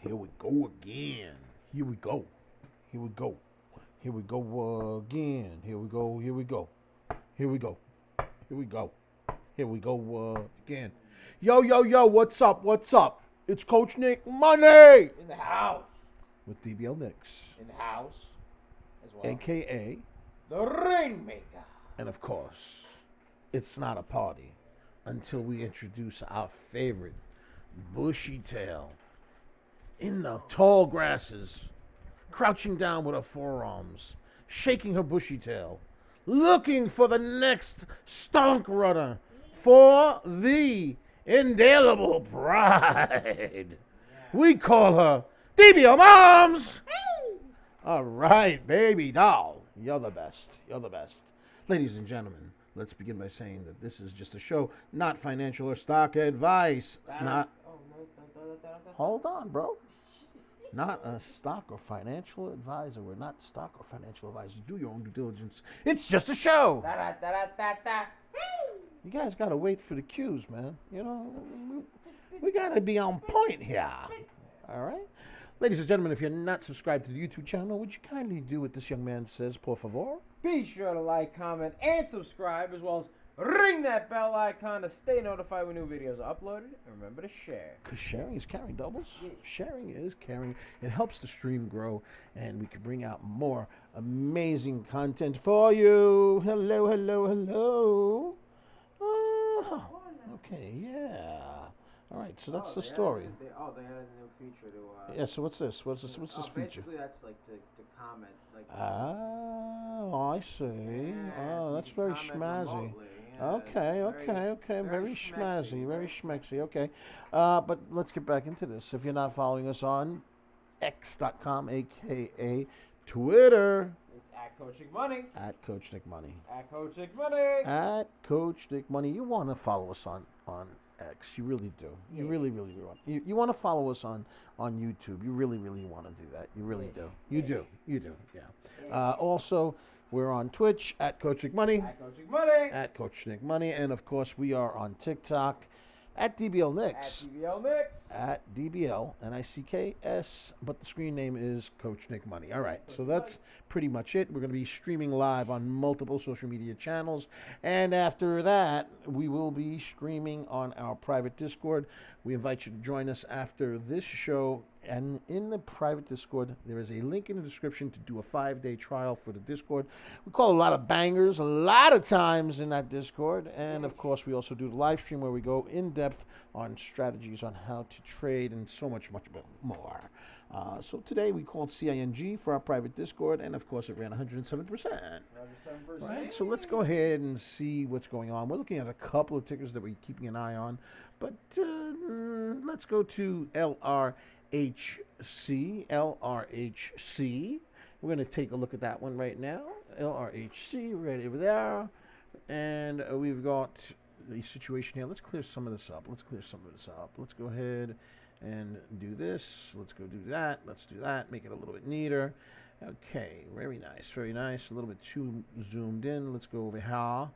Here we go again. Here we go. Here we go. Here we go again. Here we go. Here we go. Here we go. Here we go. Here we go again. Yo, yo, yo, what's up? What's up? It's Coach Nick Money In the house. with DBL Nicks, In the house as well. a.k.a. The Rainmaker. And of course, it's not a party until we introduce our favorite bushy tail in the tall grasses, crouching down with her forearms, shaking her bushy tail, looking for the next stonk runner for the indelible pride. We call her DBL Moms. All right, baby doll. You're the best. You're the best. Ladies and gentlemen, let's begin by saying that this is just a show, not financial or stock advice. Not. Hold on, bro. Not a stock or financial advisor. We're not stock or financial advisors. Do your own due diligence. It's just a show. You guys got to wait for the cues, man. You know, we got to be on point here. All right? Ladies and gentlemen, if you're not subscribed to the YouTube channel, would you kindly do what this young man says, por favor? Be sure to like, comment, and subscribe, as well as ring that bell icon to stay notified when new videos are uploaded. And remember to share. Because sharing is caring, doubles. Yeah. Sharing is caring. It helps the stream grow, and we can bring out more amazing content for you. Hello, hello, hello. Oh, okay, yeah. All right, so that's the story. They added a new feature to. Yeah, so what's this? What's this feature? Basically, that's like to comment. Like, Oh, I see. yeah, Oh, so that's you very can comment schmazzy. remotely. Yeah, Okay, it's okay. Very schmazzy, schmexy, very right? schmexy. Okay. But let's get back into this. If you're not following us on X.com, aka Twitter, It's at Coach Nick Money. at Coach Nick Money. At Coach Nick Money. At Coach Nick Money. You want to follow us on X. You really do. You Yeah. really want. You want to follow us on YouTube. You really want to do that. You really Yeah. do. You Yeah. do. You do. Yeah. Yeah. Also, we're on Twitch at Coach Nick Money. At Coach Nick Money. At Coach Nick Money, and of course we are on TikTok at DBL At Nicks. DBL Nicks. At DBL NICKS, but the screen name is Coach Nick Money. All right, so that's pretty much it. We're going to be streaming live on multiple social media channels, and after that, we will be streaming on our private Discord. We invite you to join us after this show. And in the private Discord, there is a link in the description to do a 5-day trial for the Discord. We call a lot of bangers a lot of times in that Discord. And, of course, we also do the live stream where we go in depth on strategies on how to trade and so much more. So today we called CING for our private Discord. And, of course, it ran 107%. Right, so let's go ahead and see what's going on. We're looking at a couple of tickers that we're keeping an eye on. But let's go to LRHC. We're going to take a look at that one right now. LRHC, right over there. And we've got the situation here. Let's clear some of this up. Let's go ahead and do this. Let's go do that. Let's do that. Make it a little bit neater. Okay, very nice, very nice. A little bit too zoomed in. Let's go over here.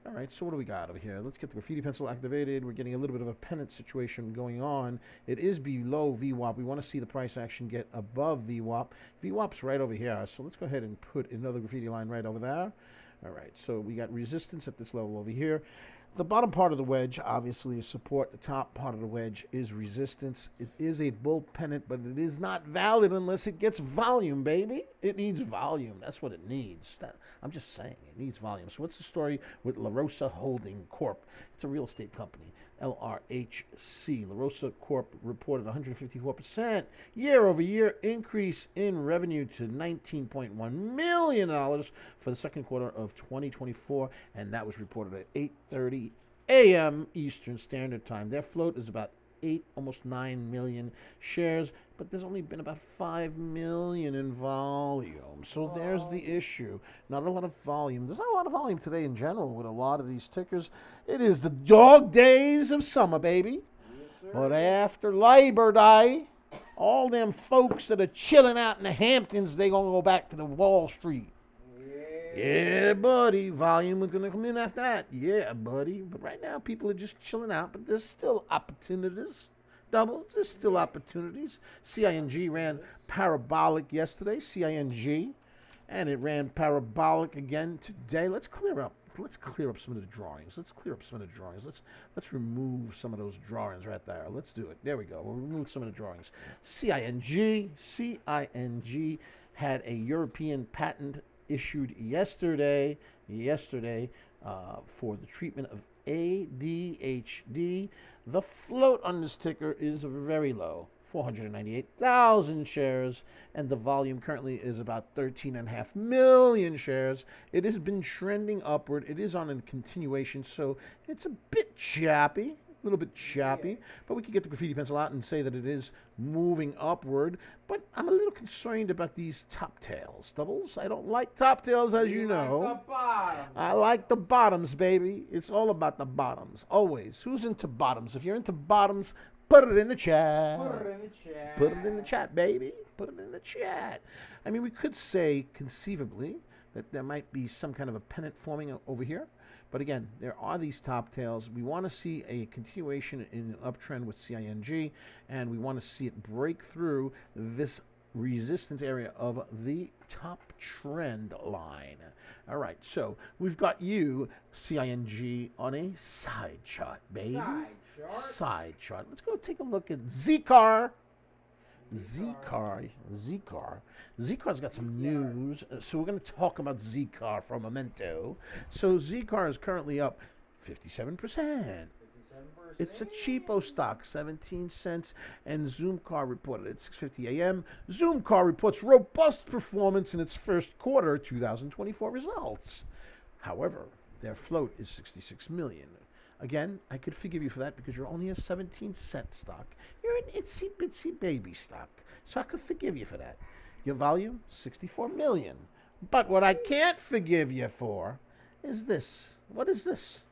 All right, so what do we got over here? Let's get the graffiti pencil activated. We're getting a little bit of a pennant situation going on. It is below VWAP. We want to see the price action get above VWAP. VWAP's right over here, so let's go ahead and put another graffiti line right over there. All right, so we got resistance at this level over here. The bottom part of the wedge, obviously, is support. The top part of the wedge is resistance. It is a bull pennant, but it is not valid unless it gets volume, baby. It needs volume. That's what it needs. I'm just saying, it needs volume. So what's the story with La Rosa Holding Corp? It's a real estate company, LRHC. La Rosa Corp reported 154% year-over-year increase in revenue to $19.1 million for the second quarter of 2024, and that was reported at 8:30 a.m. Eastern Standard Time. Their float is about 8, almost 9 million shares, but there's only been about 5 million in volume. So there's the issue. Not a lot of volume. There's not a lot of volume today in general with a lot of these tickers. It is the dog days of summer, baby. Yes, But after Labor Day, all them folks that are chilling out in the Hamptons, they going to go back to the Wall Street. Yeah, buddy. Volume is going to come in after that. Yeah, buddy. But right now, people are just chilling out. But there's still opportunities doubles. There's still opportunities. CING ran parabolic yesterday, CING, and it ran parabolic again today. Let's clear up some of the drawings. Let's remove some of those drawings right there. Let's do it. There we go. We'll remove some of the drawings. CING had a European patent issued yesterday for the treatment of ADHD. The float on this ticker is very low, 498,000 shares, and the volume currently is about 13.5 million shares. It has been trending upward. It is on a continuation, so it's a bit choppy, a little bit choppy, but we could get the graffiti pencil out and say that it is moving upward. But I'm a little concerned about these top tails, doubles. I don't like top tails, as you know. Like the bottom. I like the bottoms, baby. It's all about the bottoms, always. Who's into bottoms? If you're into bottoms, put it in the chat. Put it in the chat. Put it in the chat, baby. Put it in the chat. I mean, we could say conceivably that there might be some kind of a pennant forming over here. But again, there are these top tails. We want to see a continuation in an uptrend with CING, and we want to see it break through this resistance area of the top trend line. All right, so we've got you, CING, on a side chart, baby. Side chart. Let's go take a look at ZCAR. ZCAR's got some news, so we're going to talk about ZCAR for a memento. So ZCAR is currently up 57%. It's a cheapo stock, 17 cents, and ZoomCar reported at 6:50 a.m. ZoomCar reports robust performance in its first quarter 2024 results. However, their float is 66 million. Again, I could forgive you for that because you're only a 17-cent stock. You're an itsy-bitsy baby stock, so I could forgive you for that. Your volume, 64 million. But what I can't forgive you for is this. What is this?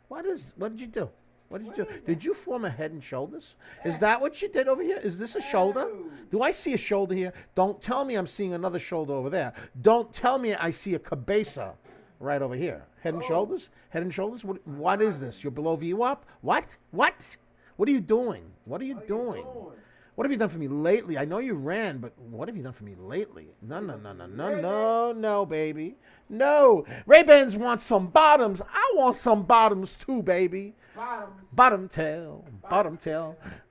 What did you do? What did you do? Did you form a head and shoulders? Is that what you did over here? Is this a shoulder? Do I see a shoulder here? Don't tell me I'm seeing another shoulder over there. Don't tell me I see a cabeza right over here. Head and shoulders? Head and shoulders? What is this? You're below VWAP? What? What are you doing? What are you doing? What have you done for me lately? I know you ran, but what have you done for me lately? No, baby. No. Ray-Bans want some bottoms. I want some bottoms too, baby. Bottom tail.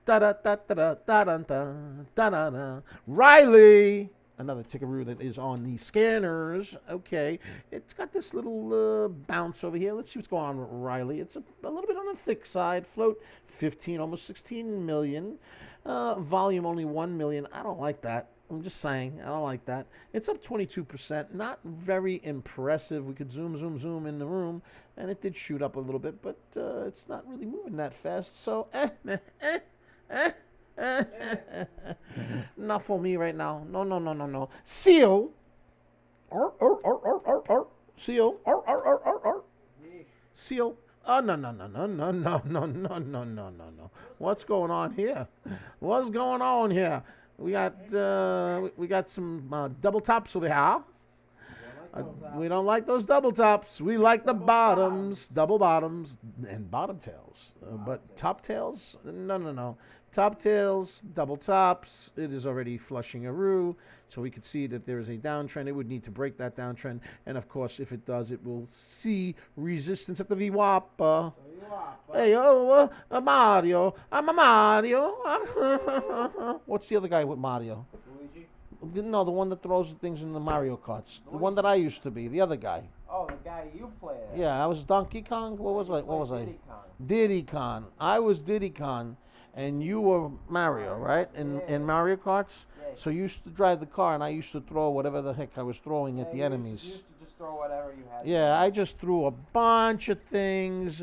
Da-da-da-da-da-da-da-da-da. Riley. Another tickaroo that is on the scanners. Okay. It's got this little bounce over here. Let's see what's going on with Riley. It's a little bit on the thick side. Float 15, almost 16 million. Volume only 1 million. I don't like that. I'm just saying. I don't like that. It's up 22%. Not very impressive. We could zoom in the room, and it did shoot up a little bit, but it's not really moving that fast. So, not for me right now. No. Seal. Seal. Seal. Oh, no. What's going on here? What's going on here? We got some double tops over here. We don't like those double tops. We like the bottoms, double bottoms, and bottom tails. But top tails? No. Top tails, double tops. It is already flushing a roo. So we could see that there is a downtrend. It would need to break that downtrend. And, of course, if it does, it will see resistance at the VWAP. Hey, Mario. I'm a Mario. What's the other guy with Mario? Luigi? No, the one that throws the things in the Mario Karts. The one that I used to be. The other guy. Oh, the guy you played. Yeah, I was Donkey Kong. What was I? Diddy Kong. I was Diddy Kong. And you were Mario, right? In Mario Karts? Yeah. So you used to drive the car, and I used to throw whatever the heck I was throwing at the enemies. You used to just throw whatever you had. Yeah, I just threw a bunch of things.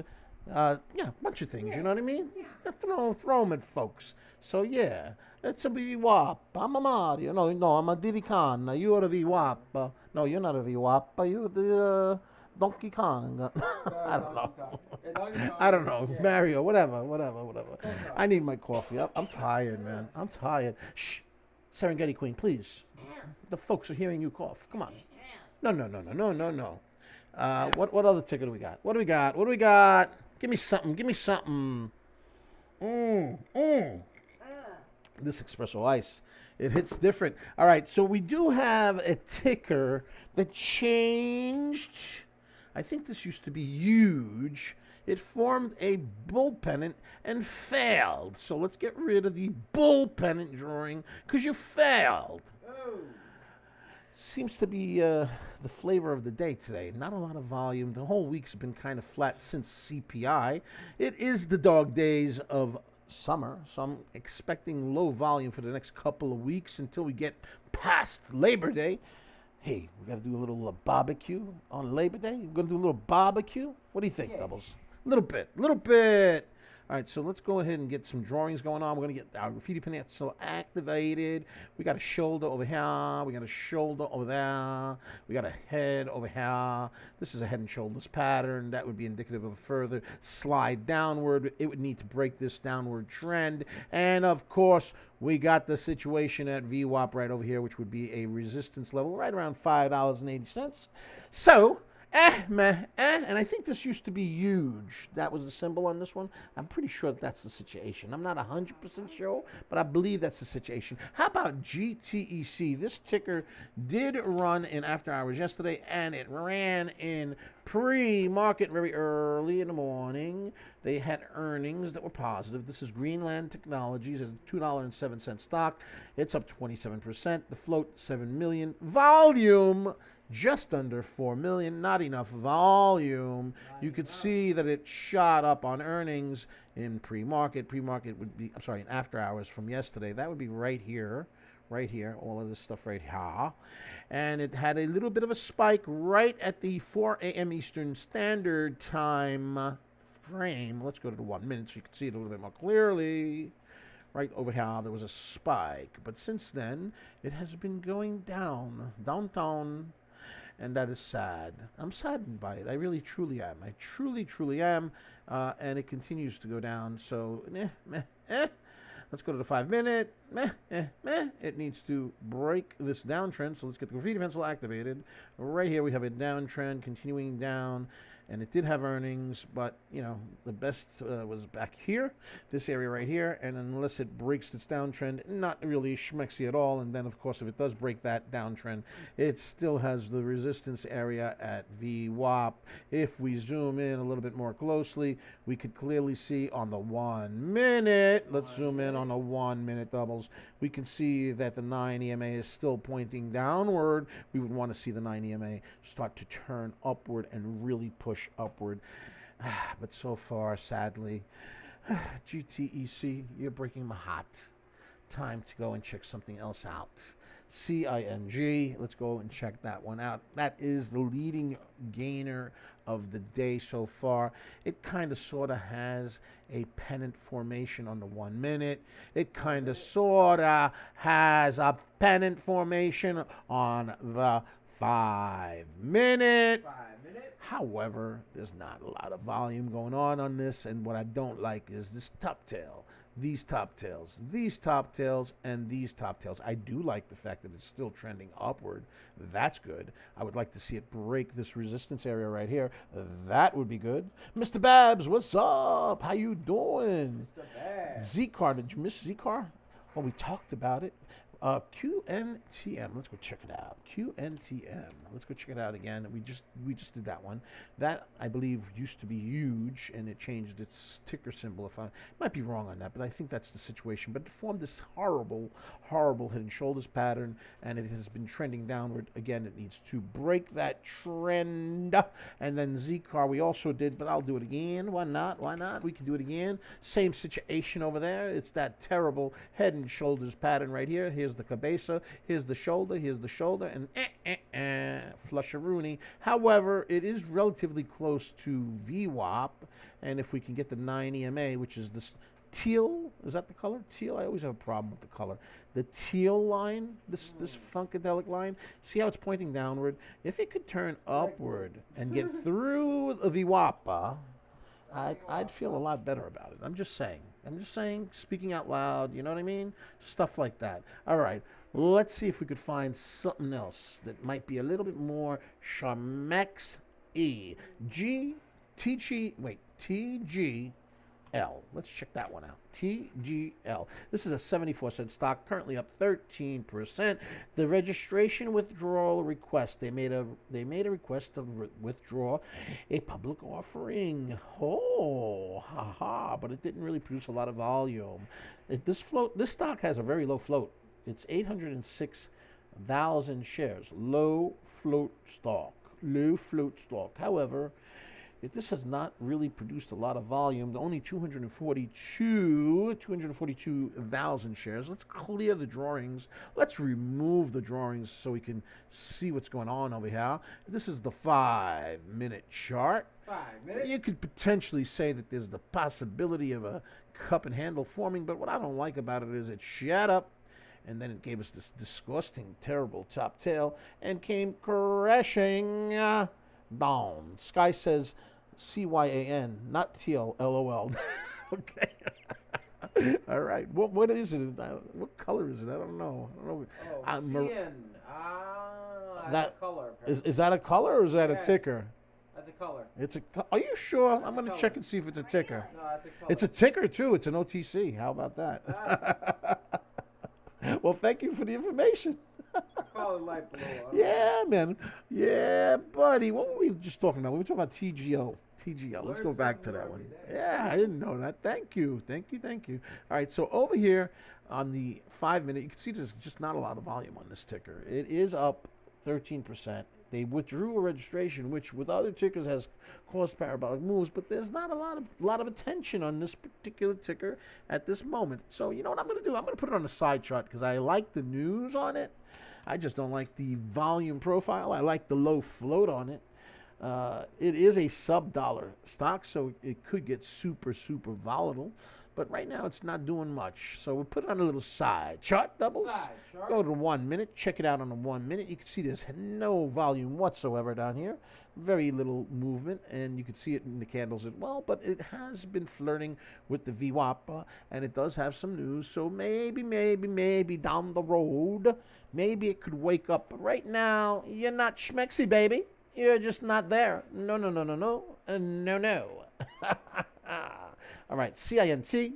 A bunch of things, you know what I mean? Yeah. Throw them at folks. So, yeah, it's a VWAP. I'm a Mario. No, I'm a Diddy Kong. You're a VWAP. No, you're not a VWAP. You're the... Donkey Kong. I don't know. Yeah. Mario, whatever. I need my coffee. I'm tired, man. I'm tired. Shh. Serengeti Queen, please. The folks are hearing you cough. Come on. No. What other ticket do we got? What do we got? Give me something. Mmm. Mmm. This espresso ice, it hits different. All right, so we do have a ticker that changed. I think this used to be huge. It formed a bull pennant and failed. So let's get rid of the bull pennant drawing because you failed. Oh. Seems to be the flavor of the day today. Not a lot of volume. The whole week's been kind of flat since CPI. It is the dog days of summer, so I'm expecting low volume for the next couple of weeks until we get past Labor Day. Hey, we got to do a little barbecue on Labor Day. We're going to do a little barbecue. What do you think, Yeah. Doubles? A little bit, little bit. All right, so let's go ahead and get some drawings going on. We're going to get our graffiti pencil activated. We got a shoulder over here. We got a shoulder over there. We got a head over here. This is a head and shoulders pattern. That would be indicative of a further slide downward. It would need to break this downward trend. And, of course, we got the situation at VWAP right over here, which would be a resistance level right around $5.80. So, and I think this used to be huge. That was the symbol on this one. I'm pretty sure that's the situation. I'm not 100% sure, but I believe that's the situation. How about GTEC? This ticker did run in after hours yesterday, and it ran in pre-market very early in the morning. They had earnings that were positive. This is Greenland Technologies. It's a $2.07 stock. It's up 27%. The float, 7 million. Volume, just under 4 million, not enough volume. You could see that it shot up on earnings in pre-market. Pre-market would be, I'm sorry, in after hours from yesterday. That would be right here, all of this stuff right here. And it had a little bit of a spike right at the 4 a.m. Eastern Standard Time frame. Let's go to the 1 minute so you can see it a little bit more clearly. Right over here, there was a spike. But since then, it has been going down, downtown. And that is sad. I'm saddened by it. I really, truly am. I truly, truly am. And it continues to go down. So, Let's go to the 5 minute. It needs to break this downtrend. So let's get the graffiti pencil activated. Right here, we have a downtrend continuing down. And it did have earnings, but, you know, the best was back here, this area right here. And unless it breaks its downtrend, not really schmexy at all. And then, of course, if it does break that downtrend, it still has the resistance area at VWAP. If we zoom in a little bit more closely, we could clearly see on the 1 minute. Let's zoom in on the 1 minute doubles. We can see that the 9 EMA is still pointing downward. We would want to see the 9 EMA start to turn upward and really push upward. But so far, sadly, GTEC, you're breaking my heart. Time to go and check something else out. CING, let's go and check that one out. That is the leading gainer of the day so far. It kind of sort of has a pennant formation on the 1 minute. It kind of sort of has a pennant formation on the 5 minute. 5 minutes. However, there's not a lot of volume going on this, and what I don't like is this top tail. These top tails, these top tails, and these top tails. I do like the fact that it's still trending upward. That's good. I would like to see it break this resistance area right here. That would be good. Mr. Babs, what's up? How you doing? Mr. Babs. ZCAR, did you miss ZCAR? Well, we talked about it. QNTM. Let's go check it out. QNTM. Let's go check it out again. We just did that one. That, I believe, used to be huge, and it changed its ticker symbol. If I might be wrong on that, but I think that's the situation. But it formed this horrible, horrible head and shoulders pattern, and it has been trending downward. Again, it needs to break that trend. And then ZCAR we also did, but I'll do it again. Why not? Why not? We can do it again. Same situation over there. It's that terrible head and shoulders pattern right here. Here's the cabeza, here's the shoulder, and flusharoonie. However, it is relatively close to VWAP, and if we can get the 9 EMA, which is this teal, is that the color? Teal? I always have a problem with the color. The teal line, this funkadelic line, see how it's pointing downward? If it could turn upward and get through the VWAP, I'd feel a lot better about it. I'm just saying, speaking out loud, you know what I mean? Stuff like that. All right, let's see if we could find something else that might be a little bit more Charmex E. TG Let's check that one out. TGL. This is a 74-cent stock, currently up 13%. The registration withdrawal request. They made a request to withdraw a public offering. Oh, haha! But it didn't really produce a lot of volume. This stock has a very low float. It's 806,000 shares. Low float stock. However, this has not really produced a lot of volume. Only 242,000 shares. Let's clear the drawings. Let's remove the drawings so we can see what's going on over here. This is the 5-minute chart. 5 minutes. You could potentially say that there's the possibility of a cup and handle forming, but what I don't like about it is it shot up, and then it gave us this disgusting, terrible top tail and came crashing down. Sky says CYAN, not TL, LOL. Okay. All right. What is it? What color is it? I don't know. Oh, CN. That's a color. Is that a color or is that Yes. a ticker? That's a color. Are you sure? That's I'm a going to color. check and see if it's a ticker. No, that's a color. It's a ticker, too. It's an OTC. How about that? Well, thank you for the information. I call it light blue. Yeah, man. Yeah, buddy. What were we just talking about? We were talking about TGO. Let's go back to that one. Yeah, I didn't know that. Thank you. All right, so over here on the 5-minute, you can see there's just not a lot of volume on this ticker. It is up 13%. They withdrew a registration, which with other tickers has caused parabolic moves, but there's not a lot of attention on this particular ticker at this moment. So you know what I'm going to do? I'm going to put it on the side chart because I like the news on it. I just don't like the volume profile. I like the low float on it. It is a sub-dollar stock, so it could get super volatile. But right now, it's not doing much. So we'll put it on a little side chart, Doubles. Side chart. Go to 1 minute. Check it out on the 1 minute. You can see there's no volume whatsoever down here. Very little movement, and you can see it in the candles as well. But it has been flirting with the VWAP, and it does have some news. So maybe down the road, maybe it could wake up. But right now, you're not schmexy, baby. You're just not there. No. All right, CINT,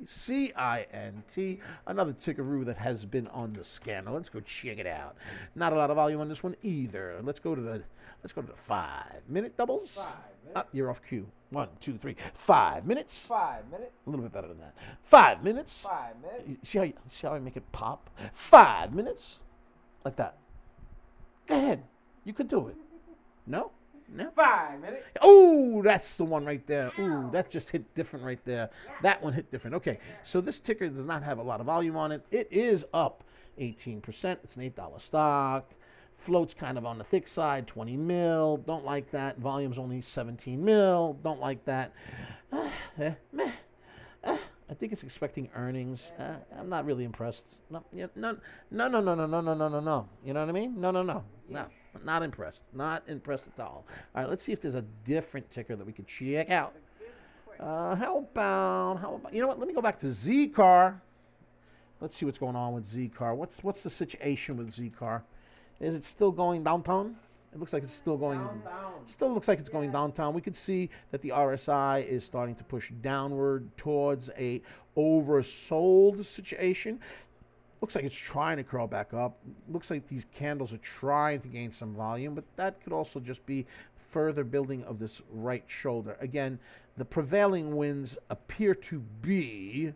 another tickeroo that has been on the scanner. Let's go check it out. Not a lot of volume on this one either. Let's go to the 5-minute Doubles. 5 minutes. You're off cue. 1, 2, 3. 5 minutes. 5 minutes. A little bit better than that. 5 minutes. 5 minutes. See how I make it pop? 5 minutes, like that. Go ahead. You could do it. No. 5 minutes. Oh, that's the one right there. Ooh, that just hit different right there. That one hit different. Okay, so this ticker does not have a lot of volume on it. It is up 18%. It's an $8 stock. Float's kind of on the thick side, 20 mil. Don't like that. Volume's only 17 mil. Don't like that. I think it's expecting earnings. I'm not really impressed. No. You know what I mean? No. Not impressed. Not impressed at all. All right, let's see if there's a different ticker that we could check out. How about, you know what? Let me go back to ZCAR. Let's see what's going on with ZCAR. What's the situation with ZCAR? Is it still going downtown? It looks like it's still going Downtown. Still looks like it's going downtown. We could see that the RSI is starting to push downward towards a oversold situation. Looks like it's trying to curl back up. Looks like these candles are trying to gain some volume, but that could also just be further building of this right shoulder. Again, the prevailing winds appear to be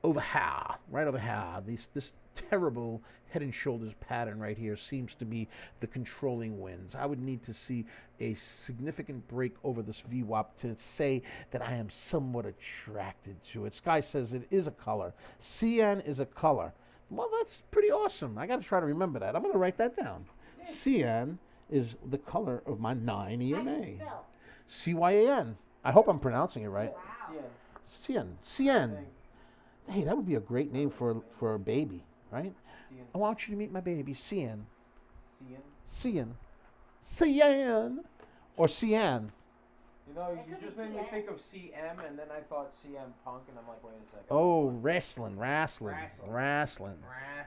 over here, right over here. This terrible head and shoulders pattern right here seems to be the controlling winds. I would need to see a significant break over this VWAP to say that I am somewhat attracted to it. Sky says it is a color. CN is a color. Well, that's pretty awesome. I got to try to remember that. I'm going to write that down. CN is the color of my 9 EMA. CYAN. I hope I'm pronouncing it right. CN. Hey, that would be a great name for a baby, right? I want you to meet my baby, Cian. Cian. Or Cian. You know, It you could just be made me CM. think of CM, and then I thought CM Punk, and I'm like, wait a second. Oh, wrestling.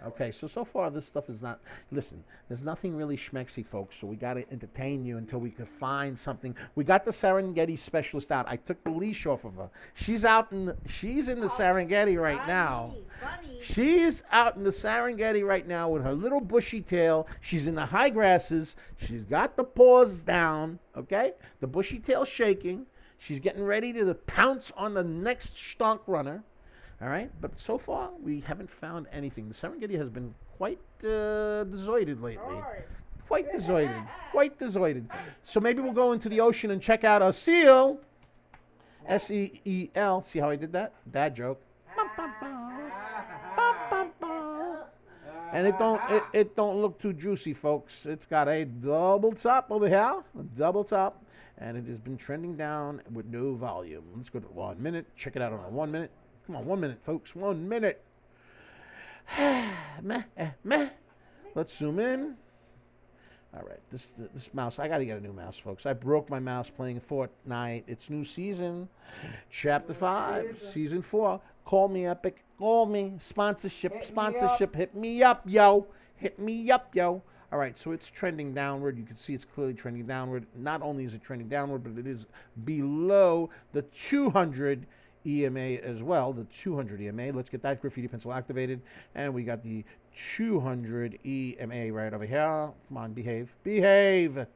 Okay, so far this stuff is not. Listen, there's nothing really schmexy, folks. So we got to entertain you until we can find something. We got the Serengeti specialist out. I took the leash off of her. She's in the Serengeti right now. Funny. She's out in the Serengeti right now with her little bushy tail. She's in the high grasses. She's got the paws down. Okay, the bushy tail shaking. She's getting ready to pounce on the next stonk runner. All right, but so far we haven't found anything. The Serengeti has been quite deserted lately. Quite deserted. So maybe we'll go into the ocean and check out a seal. SEEL. See how I did that? Dad joke. And it don't look too juicy, folks. It's got a double top over here, a double top, and it has been trending down with no volume. Let's go to 1 minute. Check it out on a 1 minute. Come on, 1 minute, folks. 1 minute. Meh. Let's zoom in. All right, this mouse. I got to get a new mouse, folks. I broke my mouse playing Fortnite. It's new season, Chapter 5, Season 4. Call me, Epic. Call me. Sponsorship. Hit me up, yo. All right, so it's trending downward. You can see it's clearly trending downward. Not only is it trending downward, but it is below the 200 EMA as well, the 200 EMA. Let's get that graffiti pencil activated. And we got the 200 EMA right over here. Come on, behave.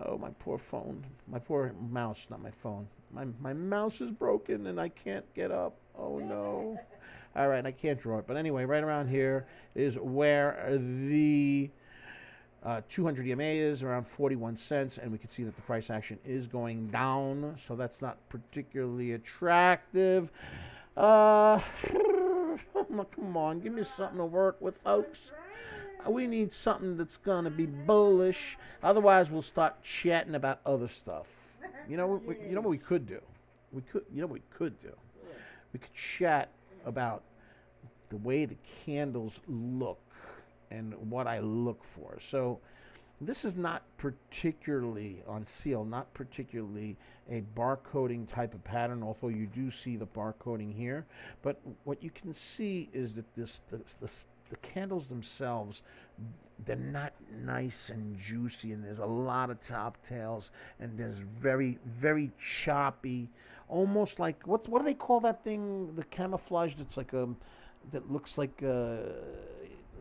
Oh, my poor phone. My poor mouse, not my phone. My mouse is broken and I can't get up. Oh, no. All right, I can't draw it. But anyway, right around here is where the 200 EMA is, around 41 cents, and we can see that the price action is going down, so that's not particularly attractive. Come on, give me something to work with, folks. We need something that's going to be bullish. Otherwise, we'll start chatting about other stuff. You know what we could do? We could chat about the way the candles look and what I look for. So this is not particularly on seal, not particularly a barcoding type of pattern, although you do see the barcoding here. But what you can see is that the candles themselves, they're not nice and juicy, and there's a lot of top tails, and there's very, very choppy, almost like, what do they call that thing, the camouflage that's like that looks like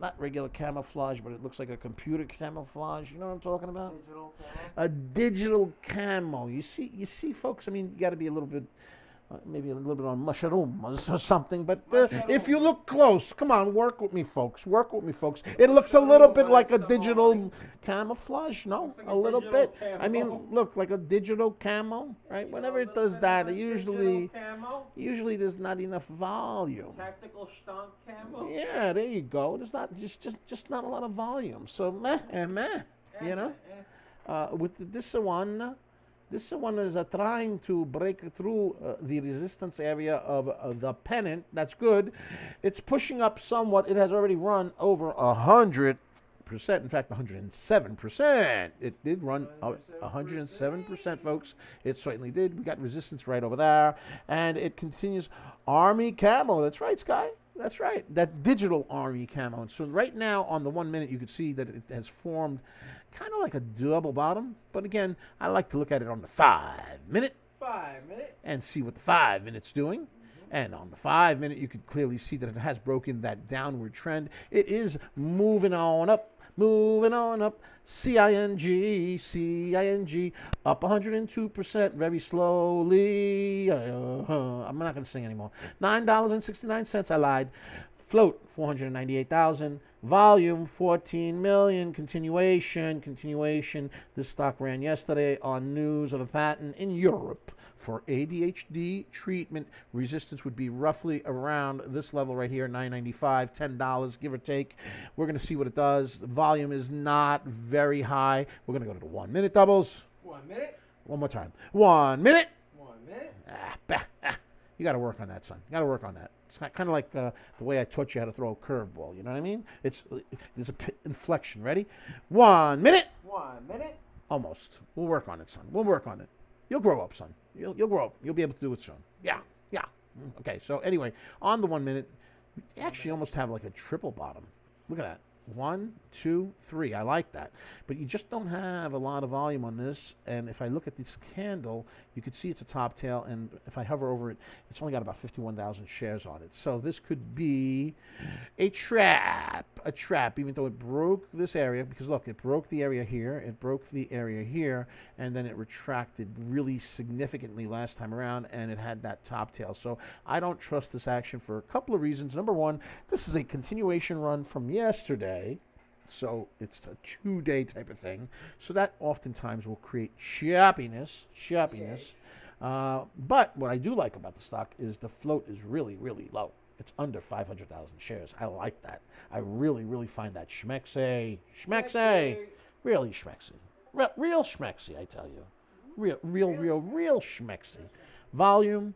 not regular camouflage, but it looks like a computer camouflage. You know what I'm talking about? Digital camo? A digital camo. You see, folks. I mean, you got to be a little bit, maybe a little bit on mushrooms or something. But if you look close, come on, work with me, folks. It looks a little bit like a digital camouflage. No, like a little bit. camo. I mean, look, like a digital camo, right? Whenever it does that, usually there's not enough volume. Tactical stonk camo? Yeah, there you go. There's not just not a lot of volume. So meh, you know. With this one is trying to break through the resistance area of the pennant. That's good. It's pushing up somewhat. It has already run over 100%. In fact, 107%. It did run 107%, folks. It certainly did. We got resistance right over there, and it continues. Army camo. That's right, Sky. That's right. That digital army camo. And so right now on the 1 minute, you can see that it has formed kind of like a double bottom. But again, I like to look at it on the 5 minute. 5 minute. And see what the 5 minute's doing. And on the 5 minute, you can clearly see that it has broken that downward trend. It is moving on up. CING, up 102%, very slowly. I'm not going to sing anymore. $9.69, I lied. Float, 498,000. Volume, 14 million. Continuation. This stock ran yesterday on news of a patent in Europe for ADHD treatment. Resistance would be roughly around this level right here, $9.95, $10, give or take. We're going to see what it does. The volume is not very high. We're going to go to the 1 minute doubles. 1 minute. One more time. 1 minute. 1 minute. You got to work on that, son. You got to work on that. It's kind of like the way I taught you how to throw a curveball. You know what I mean? There's a inflection. Ready? 1 minute. 1 minute. Almost. We'll work on it, son. We'll work on it. You'll grow up, son. You'll grow up. You'll be able to do it soon. Yeah, yeah. Okay, so anyway, on the 1 minute, we actually almost have like a triple bottom. Look at that. 1, 2, 3. I like that. But you just don't have a lot of volume on this. And if I look at this candle, you can see it's a top tail. And if I hover over it, it's only got about 51,000 shares on it. So this could be a trap. A trap, even though it broke this area. Because look, it broke the area here. It broke the area here. And then it retracted really significantly last time around. And it had that top tail. So I don't trust this action for a couple of reasons. Number one, this is a continuation run from yesterday. So it's a 2-day type of thing. So that oftentimes will create choppiness. But what I do like about the stock is the float is really, really low. It's under 500,000 shares. I like that. I really, really find that schmexy. Really schmexy. Real schmexy, I tell you. Real schmexy. Volume,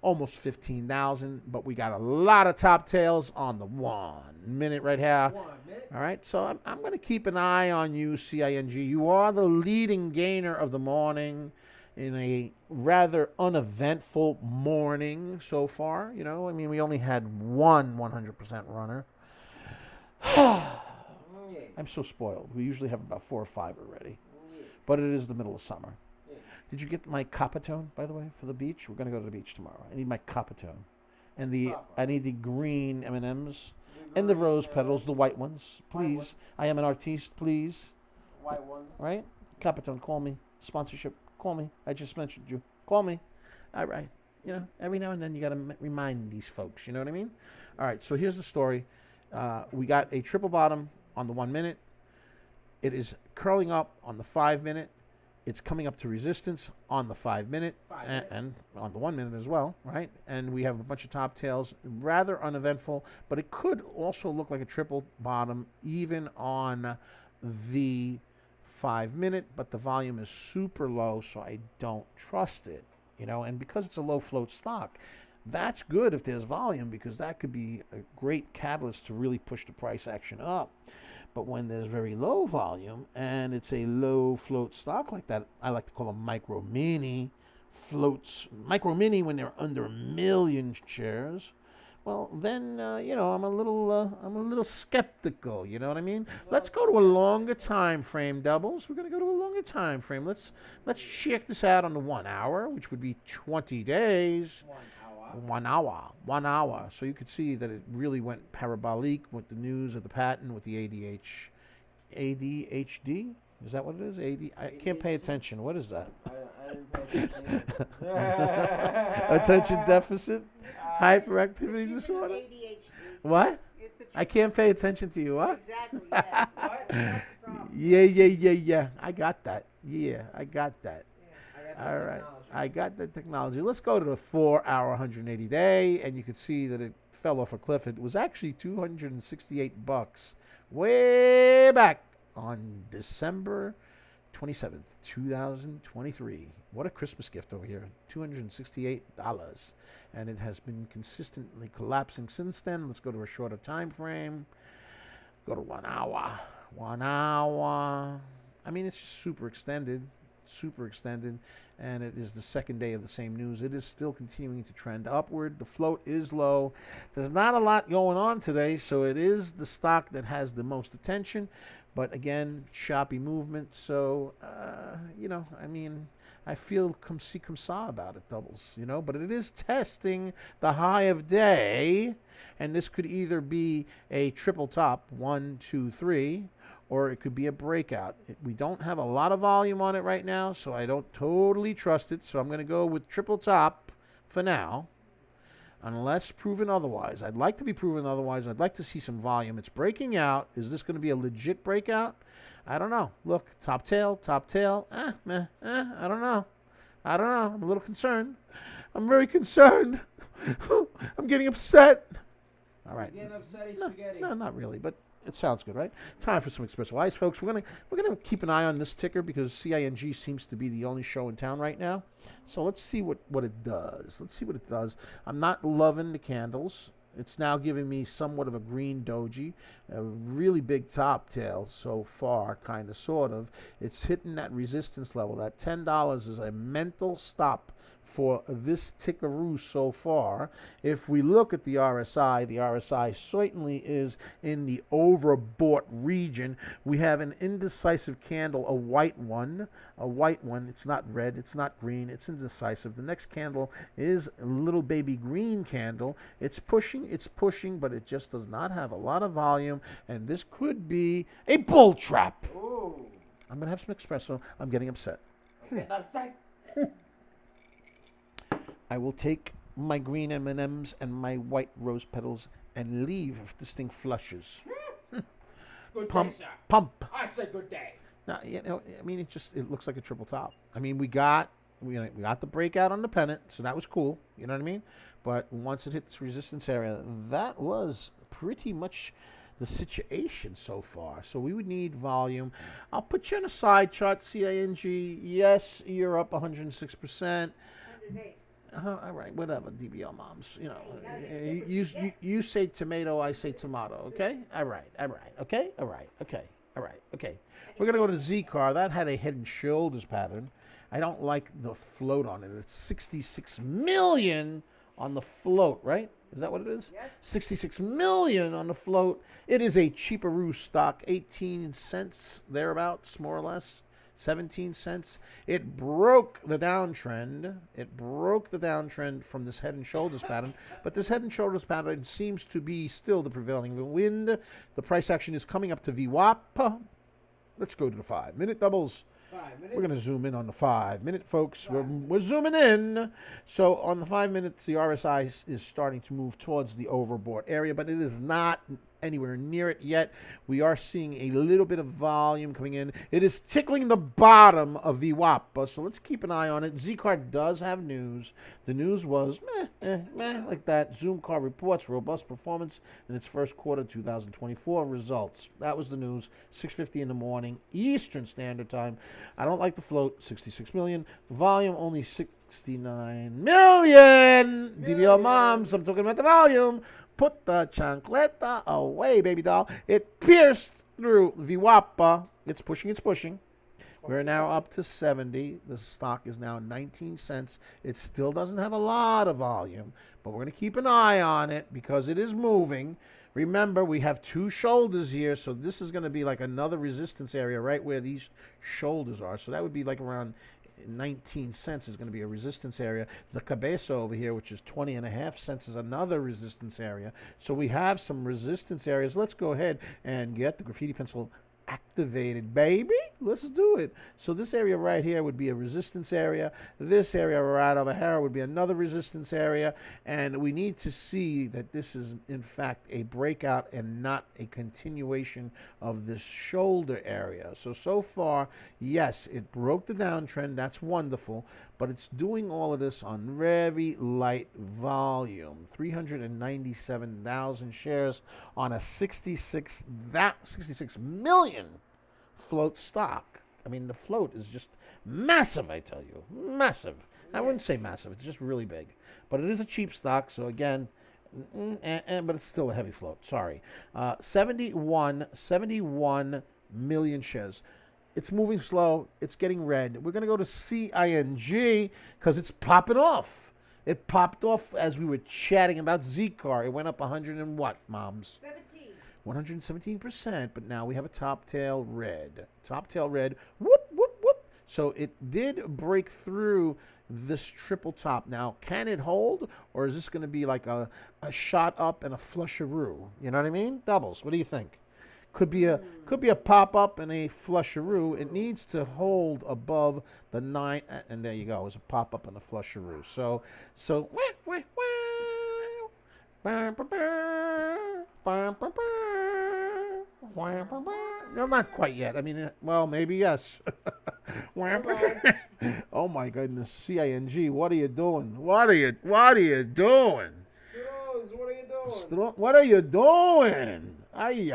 almost 15,000, but we got a lot of top tails on the 1 minute right here. 1 minute. All right, so I'm going to keep an eye on you, CING. You are the leading gainer of the morning in a rather uneventful morning so far. You know, I mean, we only had one 100% runner. I'm so spoiled. We usually have about 4 or 5 already, but it is the middle of summer. Did you get my Copatone, by the way, for the beach? We're going to go to the beach tomorrow. I need my Copatone. And I need the green M&Ms and the rose petals, the white ones, please. I am an artiste, please. White ones. Right? Copatone, call me. Sponsorship, call me. I just mentioned you. Call me. All right. You know, every now and then you got to remind these folks. You know what I mean? All right, so here's the story. We got a triple bottom on the 1 minute. It is curling up on the 5 minute. It's coming up to resistance on the 5 minute and on the 1 minute as well, right? And we have a bunch of top tails, rather uneventful, but it could also look like a triple bottom even on the 5 minute, but the volume is super low, so I don't trust it, you know, and because it's a low float stock, that's good if there's volume because that could be a great catalyst to really push the price action up. But when there's very low volume and it's a low float stock like that, I like to call them micro mini floats. Micro mini when they're under 1 million shares. Well, then you know I'm a little skeptical. You know what I mean? Let's go to a longer time frame, doubles. We're gonna go to a longer time frame. Let's check this out on the 1 hour, which would be 20 days. 1 hour. 1 hour. So you could see that it really went parabolic with the news of the patent with the ADHD. Is that what it is? I can't pay attention. What is that? I didn't pay attention. Attention deficit? Hyperactivity disorder? ADHD. What? It's the I can't pay attention to you, what? Exactly. Yeah. What? That's the problem. Yeah. I got that. Yeah, I got that. I got the All right. technology. I got the technology. Let's go to the 4 hour 180 day, and you can see that it fell off a cliff. It was actually $268 way back on December 27th, 2023. What a Christmas gift over here. $268. And it has been consistently collapsing since then. Let's go to a shorter time frame. Go to 1 hour. 1 hour. I mean, it's just super extended, and it is the second day of the same news. It is still continuing to trend upward. The float is low. There's not a lot going on today, so it is the stock that has the most attention. But again, choppy movement. So, you know, I mean, I feel come see, come saw about it, doubles, you know. But it is testing the high of day, and this could either be a triple top, 1, 2, 3, or it could be a breakout. We don't have a lot of volume on it right now, so I don't totally trust it. So I'm going to go with triple top for now, unless proven otherwise. I'd like to be proven otherwise. I'd like to see some volume. It's breaking out. Is this going to be a legit breakout? I don't know. Look, top tail. I don't know. I'm a little concerned. I'm very concerned. I'm getting upset. All right. Getting upsetty spaghetti. No, not really, but it sounds good, right? Time for some espresso ice, folks. We're gonna keep an eye on this ticker because CING seems to be the only show in town right now. So let's see what it does. I'm not loving the candles. It's now giving me somewhat of a green doji, a really big top tail so far, kind of, sort of. It's hitting that resistance level. That $10 is a mental stop for this tickaroo so far. If we look at the RSI certainly is in the overbought region. We have an indecisive candle, a white one. It's not red, it's not green, it's indecisive. The next candle is a little baby green candle. It's pushing, but it just does not have a lot of volume, and this could be a bull trap. Ooh. I'm going to have some espresso. I'm getting upset. Getting upset. I will take my green M&Ms and my white rose petals and leave if this thing flushes. Good Pump, day, sir. pump. I say good day. Now, I mean, it looks like a triple top. I mean, we got the breakout on the pennant, so that was cool. You know what I mean? But once it hit this resistance area, that was pretty much the situation so far. So we would need volume. I'll put you on a side chart, CING. Yes, you're up 106%. 108. All right, whatever, DBL moms. You say tomato, I say tomato, okay? All right, okay? All right, okay. We're going to go to ZCAR. That had a head and shoulders pattern. I don't like the float on it. It's 66 million on the float, right? Is that what it is? Yes. 66 million on the float. It is a cheaperoo stock, 18 cents, thereabouts, more or less. 17 cents. It broke the downtrend. From this head and shoulders pattern. But this head and shoulders pattern seems to be still the prevailing wind. The price action is coming up to VWAP. Let's go to the 5-minute doubles. 5 minutes. We're going to zoom in on the 5-minute, folks. We're zooming in. So on the 5 minutes, the RSI is starting to move towards the overbought area, but it is not anywhere near it yet. We are seeing a little bit of volume coming in. It is tickling the bottom of VWAP, so let's keep an eye on it. ZCAR does have news. The news was like that. ZoomCar reports robust performance in its first quarter 2024 results. That was the news, 6:50 in the morning, Eastern Standard Time. I don't like the float, 66 million. Volume only 69 million. DBL moms, I'm talking about the volume. Put the chancleta away, baby doll. It pierced through VWAP. It's pushing. We're now up to 70. The stock is now 19 cents. It still doesn't have a lot of volume, but we're going to keep an eye on it because it is moving. Remember, we have two shoulders here, so this is going to be like another resistance area right where these shoulders are. So that would be like around 19 cents is going to be a resistance area. The cabeza over here, which is 20.5 cents, is another resistance area. So we have some resistance areas. Let's go ahead and get the graffiti pencil activated, baby. Let's do it. So this area right here would be a resistance area. This area right over here would be another resistance area. And we need to see that this is, in fact, a breakout and not a continuation of this shoulder area. So far, yes, it broke the downtrend. That's wonderful. But it's doing all of this on very light volume. 397,000 shares on a 66 million float stock. I mean, the float is just massive, I tell you. Massive. I wouldn't say massive. It's just really big. But it is a cheap stock, so again, but it's still a heavy float. Sorry. 71 million shares. It's moving slow. It's getting red. We're going to go to CING because it's popping off. It popped off as we were chatting about ZCAR. It went up 100 and what, moms? 117%, but now we have a top tail red. Top tail red. Whoop, whoop, whoop. So it did break through this triple top. Now, can it hold, or is this going to be like a shot up and a flusheroo? You know what I mean? Doubles. What do you think? Could be a pop up and a flusheroo. It needs to hold above the 9, and there you go. It's a pop up and a flusheroo. So no, not quite yet. I mean, well, maybe yes. Oh my goodness, CING, what are you doing? What are you doing? What are you doing? What are you doing? Ay.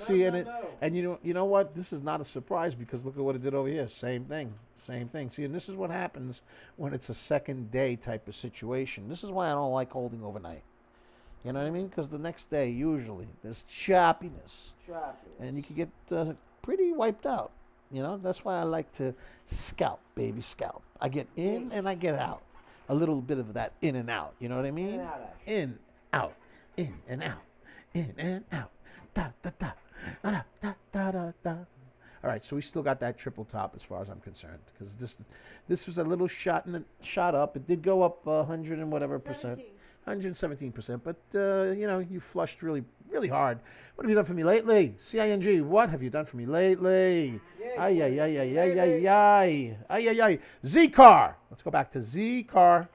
See, and you know what? This is not a surprise because look at what it did over here. Same thing. Same thing. See, and this is what happens when it's a second day type of situation. This is why I don't like holding overnight. You know what I mean? Because the next day, usually, there's choppiness. And you can get pretty wiped out. You know, that's why I like to scalp, baby, scalp. I get in and I get out. A little bit of that in and out. You know what I mean? In, out, in and out, in and out. Da, da, da, da, da, da, da, da. All right, so we still got that triple top as far as I'm concerned, because this was a little shot up. It did go up 100 and whatever percent. 117%, but you know, you flushed really, really hard. What have you done for me lately? CING, what have you done for me lately? Ay, ay, ay, ay, ay, ay, ay, ay, ay, ay. ZCAR. Let's go back to ZCAR.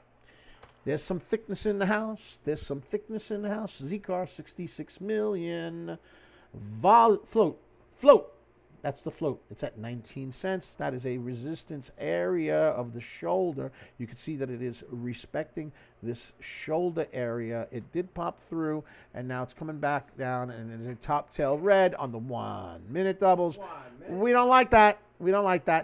There's some thickness in the house. ZCAR, 66 million. Float. That's the float. It's at 19 cents. That is a resistance area of the shoulder. You can see that it is respecting this shoulder area. It did pop through, and now it's coming back down, and it is a top tail red on the 1 minute doubles. We don't like that.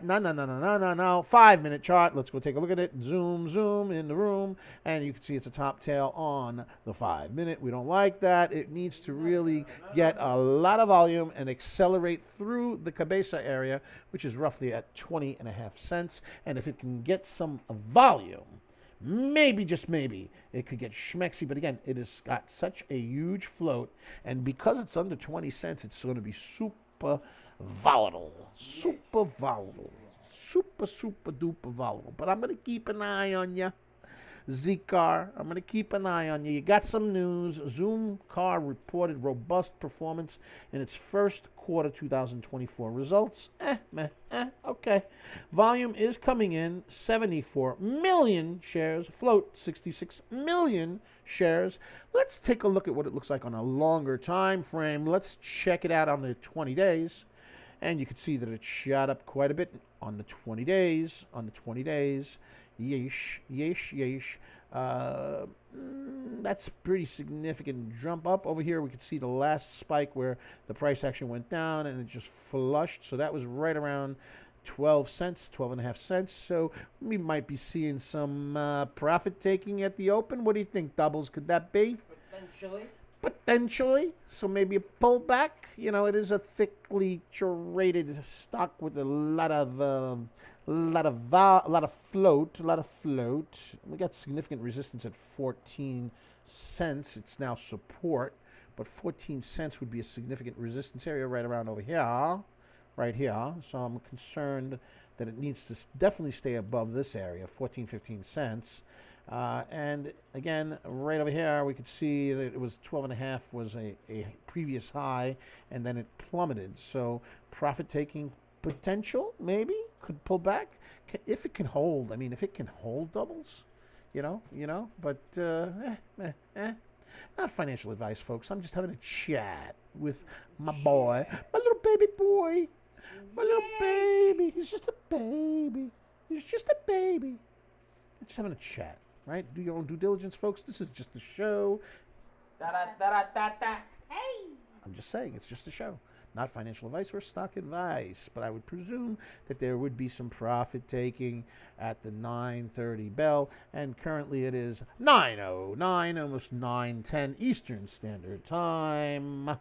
No. 5 minute chart. Let's go take a look at it. Zoom in the room, and you can see it's a top tail on the 5 minute. We don't like that. It needs to really get a lot of volume and accelerate through the cabeza area, which is roughly at 20.5 cents. And if it can get some volume, maybe, just maybe, it could get schmexy. But again, it has got such a huge float, and because it's under 20 cents, it's going to be super volatile. Super duper volatile. But I'm going to keep an eye on you, ZCAR. I'm going to keep an eye on you. You got some news. ZCAR reported robust performance in its first quarter 2024 results. Okay. Volume is coming in 74 million shares. Float 66 million shares. Let's take a look at what it looks like on a longer time frame. Let's check it out on the 20 days. And you can see that it shot up quite a bit on the 20 days. Yeesh. That's a pretty significant jump up. Over here, we could see the last spike where the price action went down and it just flushed. So that was right around 12 cents, 12.5 cents. So we might be seeing some profit taking at the open. What do you think, Doubles? Could that be? Potentially. So maybe a pullback. You know, it is a thickly traded stock with a lot of float. We got significant resistance at 14 cents. It's now support, but 14 cents would be a significant resistance area right around over here, right here. So I'm concerned that it needs to definitely stay above this area, 14, 15 cents. And again, right over here, we could see that it was 12.5 was a previous high, and then it plummeted. So profit taking potential, maybe, could pull back if it can hold. I mean, if it can hold Doubles, you know, but not financial advice, folks. I'm just having a chat with my boy, my little baby boy, my little baby. He's just a baby. Just having a chat. Right? Do your own due diligence, folks. This is just a show. Hey! I'm just saying, it's just a show. Not financial advice or stock advice. But I would presume that there would be some profit taking at the 9:30 bell. And currently it is 9:09, almost 9:10 Eastern Standard Time.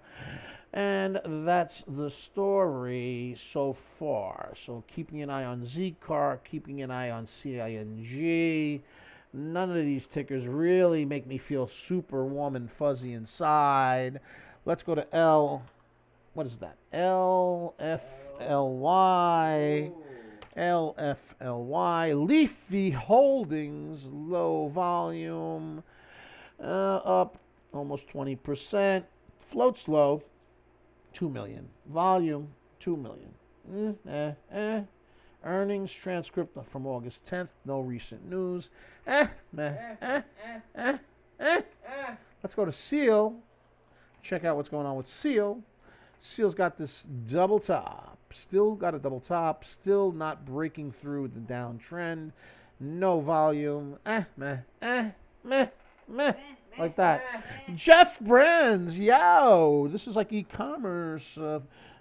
And that's the story so far. So keeping an eye on ZCAR, keeping an eye on CING. None of these tickers really make me feel super warm and fuzzy inside. Let's go to what is that? LFLY. Leafy Holdings, low volume, up almost 20%. Floats low, 2 million. Volume, 2 million. Earnings transcript from August 10th. No recent news. Let's go to Seal. Check out what's going on with Seal. Seal's got this double top. Still got a double top. Still not breaking through the downtrend. No volume. Like that. Jeff Brands. Yo. This is like e-commerce.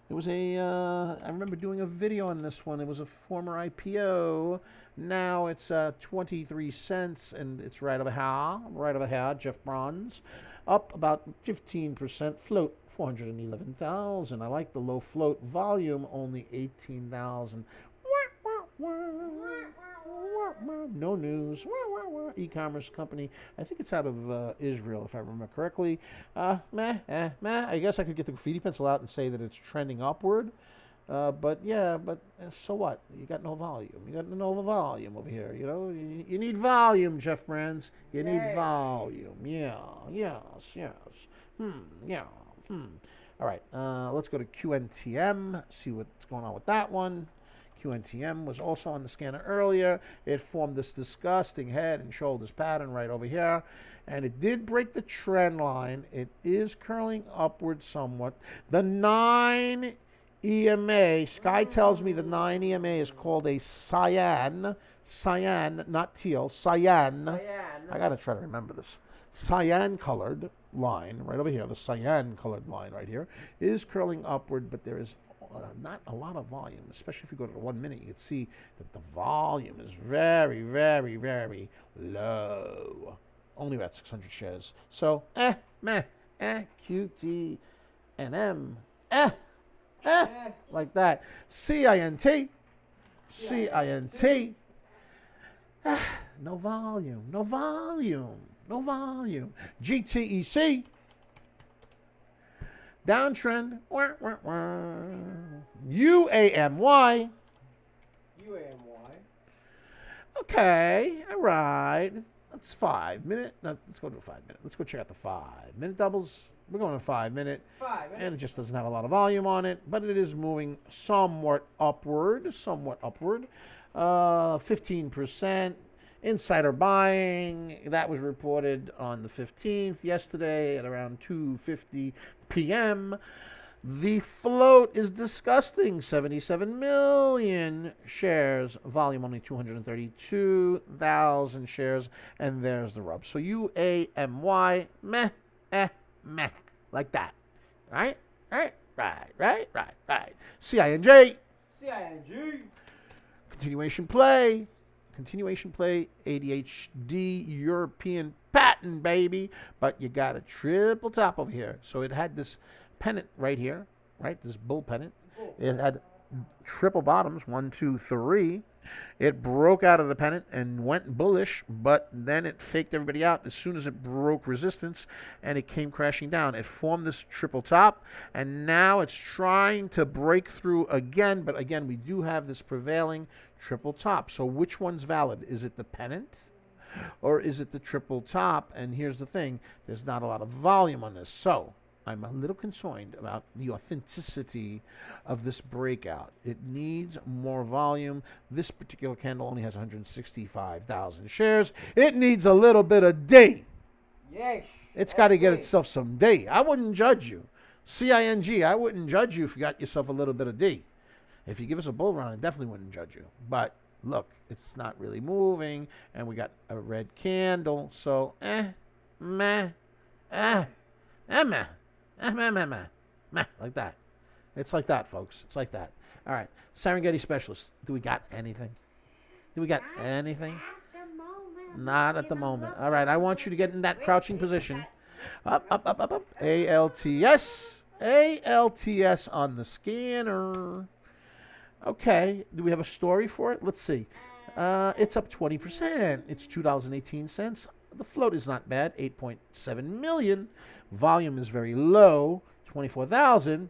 It was I remember doing a video on this one. It was a former IPO. Now it's 23 cents, and it's right over here, Jeff Bronze. Up about 15%, float 411,000. I like the low float, volume only 18,000. No news. E-commerce company. I think it's out of Israel, if I remember correctly. I guess I could get the graffiti pencil out and say that it's trending upward. But so what? You got no volume. You got no volume over here. You know, you need volume, Jeff Brands. You need volume. Yeah. Yes. Yeah. All right. Let's go to QNTM. See what's going on with that one. QNTM was also on the scanner earlier. It formed this disgusting head and shoulders pattern right over here. And it did break the trend line. It is curling upward somewhat. The 9 EMA, Sky tells me the 9 EMA is called a cyan, not teal, cyan. I got to try to remember this. Cyan colored line right over here, the cyan colored line right here, is curling upward, but there is not a lot of volume, especially if you go to the 1 minute. You can see that the volume is very, very, very low. Only about 600 shares. So, QT and M, like that. CINT. No volume. GTEC. Downtrend. UAMY. Okay, all right. That's 5 minute. No, let's go to a 5 minute. Let's go check out the 5 minute doubles. We're going to 5 minute. And it just doesn't have a lot of volume on it, but it is moving somewhat upward. 15%. Insider buying, that was reported on the 15th, yesterday at around 2:50 p.m. The float is disgusting, 77 million shares, volume only 232,000 shares, and there's the rub. So UAMY, meh, like that. Right. CING. Continuation play, ADHD European patent, baby. But you got a triple top over here. So it had this pennant right here, right? This bull pennant. It had triple bottoms, 1, 2, 3. It broke out of the pennant and went bullish, but then it faked everybody out as soon as it broke resistance, and it came crashing down. It formed this triple top, and now it's trying to break through again, but again, we do have this prevailing triple top. So which one's valid? Is it the pennant, or is it the triple top? And here's the thing, there's not a lot of volume on this, so I'm a little concerned about the authenticity of this breakout. It needs more volume. This particular candle only has 165,000 shares. It needs a little bit of D. Yes. It's got to get itself some D. I wouldn't judge you. CING, I wouldn't judge you if you got yourself a little bit of D. If you give us a bull run, I definitely wouldn't judge you. But look, it's not really moving, and we got a red candle. So, meh. Like that. It's like that, folks. It's like that. All right. Serengeti Specialist. Do we got anything? Not at the moment. All right. I want you to get in that crouching position. Up. ALTS on the scanner. Okay. Do we have a story for it? Let's see. It's up 20%. It's $2.18. The float is not bad. 8.7 million. Volume is very low, 24,000.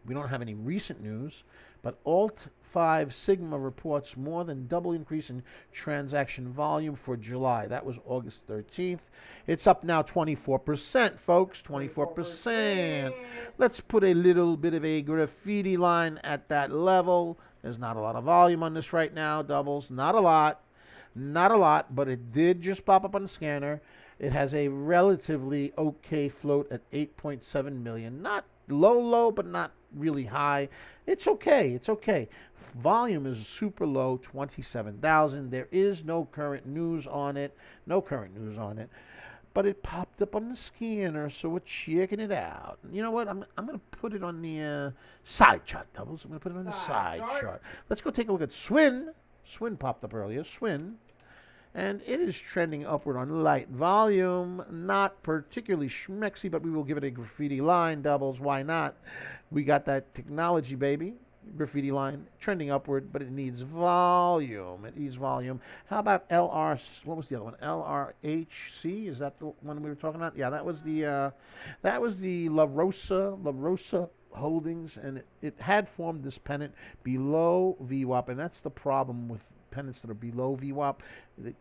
We don't have any recent news, but Alt 5 Sigma reports more than double increase in transaction volume for July. That was August 13th. It's up now 24%, folks, 24%. Let's put a little bit of a graffiti line at that level. There's not a lot of volume on this right now, doubles, not a lot, but it did just pop up on the scanner. It has a relatively okay float at 8.7 million. Not low, but not really high. It's okay. Volume is super low, 27,000. There is no current news on it. but it popped up on the scanner, so we're checking it out. You know what? I'm going to put it on the side chart, Doubles. I'm going to put it on the side chart. Let's go take a look at SWIN. SWIN popped up earlier. SWIN. And it is trending upward on light volume. Not particularly schmexy, but we will give it a graffiti line, Doubles. Why not? We got that technology, baby. Graffiti line trending upward, but it needs volume. It needs volume. How about LR? What was the other one? LRHC? Is that the one we were talking about? Yeah, that was the LRHC Holdings, and it had formed this pennant below VWAP, and that's the problem with pennants that are below VWAP.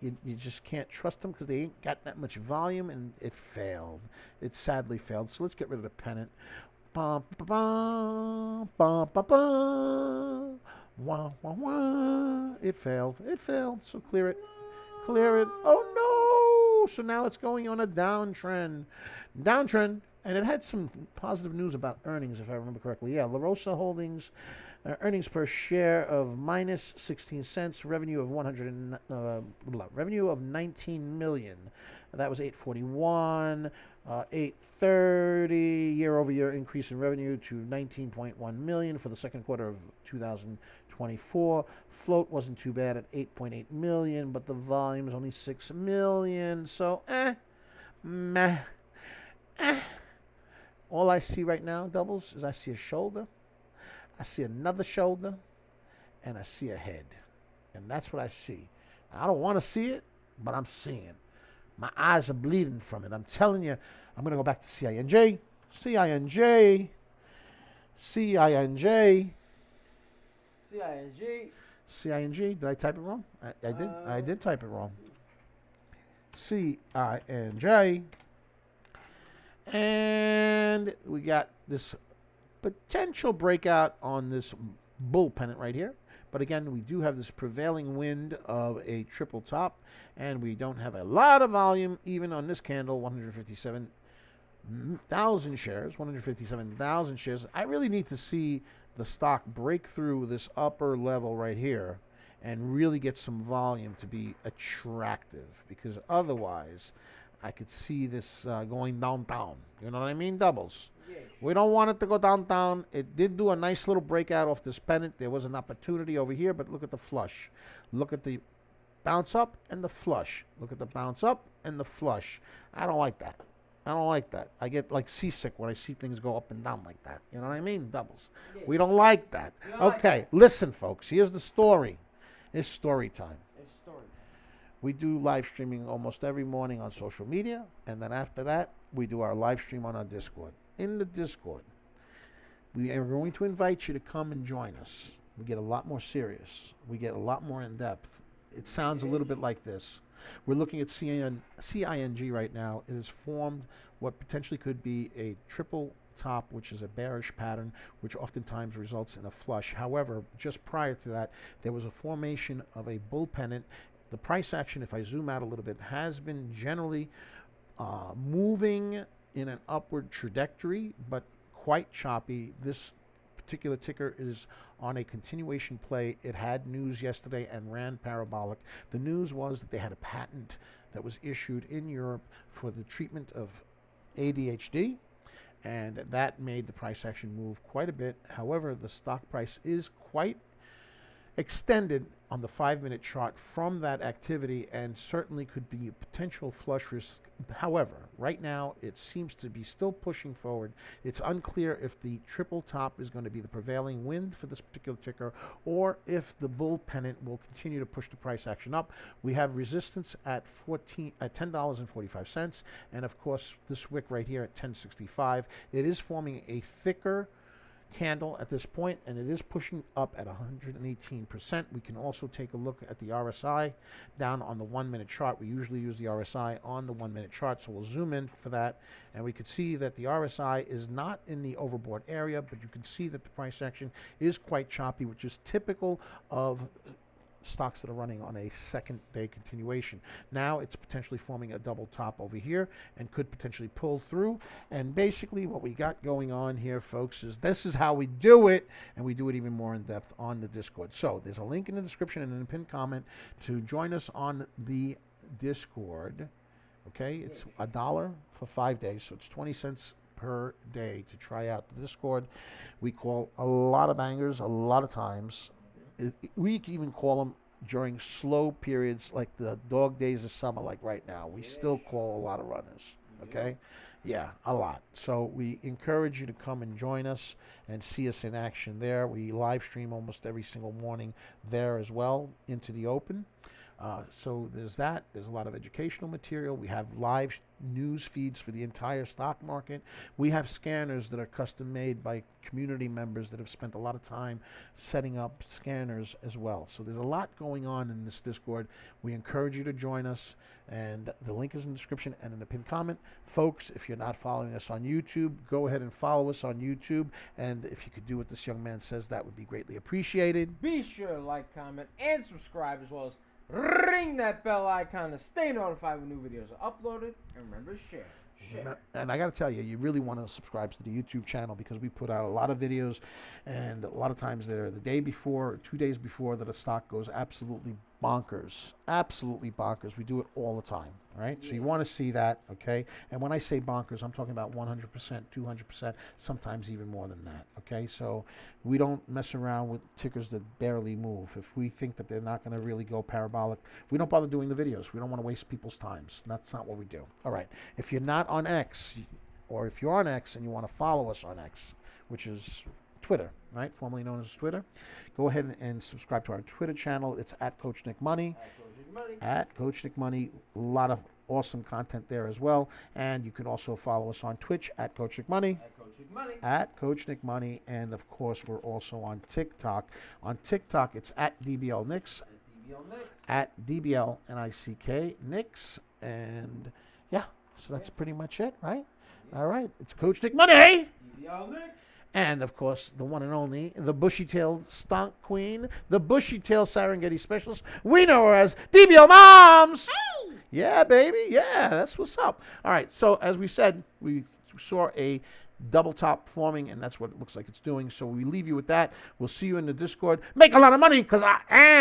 You just can't trust them because they ain't got that much volume, and it failed. It sadly failed. So let's get rid of the pennant. Bum, ba, bum, bum, ba, bum. Wah, wah, wah. It failed. It failed. So clear it. Clear it. Oh no! So now it's going on a downtrend. Downtrend. And it had some positive news about earnings, if I remember correctly. Yeah, LaRosa Holdings, earnings per share of minus 16 cents, revenue of revenue of 19 million. That was 841, 830 year-over-year increase in revenue to 19.1 million for the second quarter of 2024. Float wasn't too bad at 8.8 million, but the volume is only 6 million. So, meh. All I see right now, Doubles, is I see a shoulder, I see another shoulder, and I see a head. And that's what I see. I don't want to see it, but I'm seeing. My eyes are bleeding from it. I'm telling you, I'm going to go back to CING. CING. CING. CING. CING. Did I type it wrong? I did. I did type it wrong. CING. And we got this potential breakout on this bull pennant right here. But again, we do have this prevailing wind of a triple top, and we don't have a lot of volume even on this candle, 157,000 shares, 157,000 shares. I really need to see the stock break through this upper level right here and really get some volume to be attractive, because otherwise I could see this going downtown. You know what I mean? Doubles. Yes. We don't want it to go downtown. It did do a nice little breakout off this pennant. There was an opportunity over here, but look at the flush. Look at the bounce up and the flush. Look at the bounce up and the flush. I don't like that. I don't like that. I get like seasick when I see things go up and down like that. You know what I mean? Doubles. Yeah. We don't like that. Okay, like listen, folks. Here's the story. It's story time. It's story. We do live streaming almost every morning on social media, and then after that, we do our live stream on our Discord. In the Discord, we are going to invite you to come and join us. We get a lot more serious. We get a lot more in depth. It sounds a little bit like this. We're looking at CING right now. It has formed what potentially could be a triple top, which is a bearish pattern, which oftentimes results in a flush. However, just prior to that, there was a formation of a bull pennant. The price action, if I zoom out a little bit, has been generally moving in an upward trajectory, but quite choppy. This particular ticker is on a continuation play. It had news yesterday and ran parabolic. The news was that they had a patent that was issued in Europe for the treatment of ADHD, and that made the price action move quite a bit. However, the stock price is quite extended on the 5-minute chart from that activity, and certainly could be a potential flush risk. However, right now it seems to be still pushing forward. It's unclear if the triple top is going to be the prevailing wind for this particular ticker, or if the bull pennant will continue to push the price action up. We have resistance at $10.45, and of course this wick right here at 10.65. It is forming a thicker candle at this point, and it is pushing up at 118%. We can also take a look at the RSI down on the 1-minute chart. We usually use the RSI on the 1-minute chart, so we'll zoom in for that, and we can see that the RSI is not in the overbought area, but you can see that the price action is quite choppy, which is typical of stocks that are running on a second-day continuation. Now it's potentially forming a double top over here and could potentially pull through. And basically what we got going on here, folks, is this is how we do it, and we do it even more in depth on the Discord. So there's a link in the description and in the pinned comment to join us on the Discord. Okay, it's $1 for 5 days, so it's 20 cents per day to try out the Discord. We call a lot of bangers a lot of times. We can even call them during slow periods like the dog days of summer, like right now. We still call a lot of runners. Okay, yeah, a lot. So we encourage you to come and join us and see us in action there. We live stream almost every single morning there as well into the open. So there's that. There's a lot of educational material. We have live news feeds for the entire stock market. We have scanners that are custom made by community members that have spent a lot of time setting up scanners as well. So there's a lot going on in this Discord. We encourage you to join us, and the link is in the description and in the pinned comment. Folks, if you're not following us on YouTube, go ahead and follow us on YouTube, and if you could do what this young man says, that would be greatly appreciated. Be sure to like, comment, and subscribe, as well as ring that bell icon to stay notified when new videos are uploaded. And remember, share. And I got to tell you, you really want to subscribe to the YouTube channel because we put out a lot of videos, and a lot of times they're the day before or 2 days before that a stock goes absolutely bonkers. Absolutely bonkers. We do it all the time, right? So you want to see that, okay? And when I say bonkers, I'm talking about 100%, 200%, sometimes even more than that, okay? So we don't mess around with tickers that barely move. If we think that they're not going to really go parabolic, we don't bother doing the videos. We don't want to waste people's times. That's not what we do. All right. If you're not on X, or if you're on X and you want to follow us on X, which is Twitter, right? Formerly known as Twitter. Go ahead and subscribe to our Twitter channel. It's at Coach Nick Money. At Coach Nick Money. A lot of awesome content there as well. And you can also follow us on Twitch at Coach Nick Money. At Coach Nick Money. And of course, we're also on TikTok. On TikTok, it's at DBL Nicks. At DBL NICK Nicks. And yeah, so that's pretty much it, right? All right. It's Coach Nick Money. DBL Nicks. And, of course, the one and only, the bushy-tailed stonk queen, the bushy-tailed Serengeti specialist. We know her as DBL Moms. Hey! Yeah, baby. Yeah, that's what's up. All right, so as we said, we saw a double top forming, and that's what it looks like it's doing. So we leave you with that. We'll see you in the Discord. Make a lot of money because I am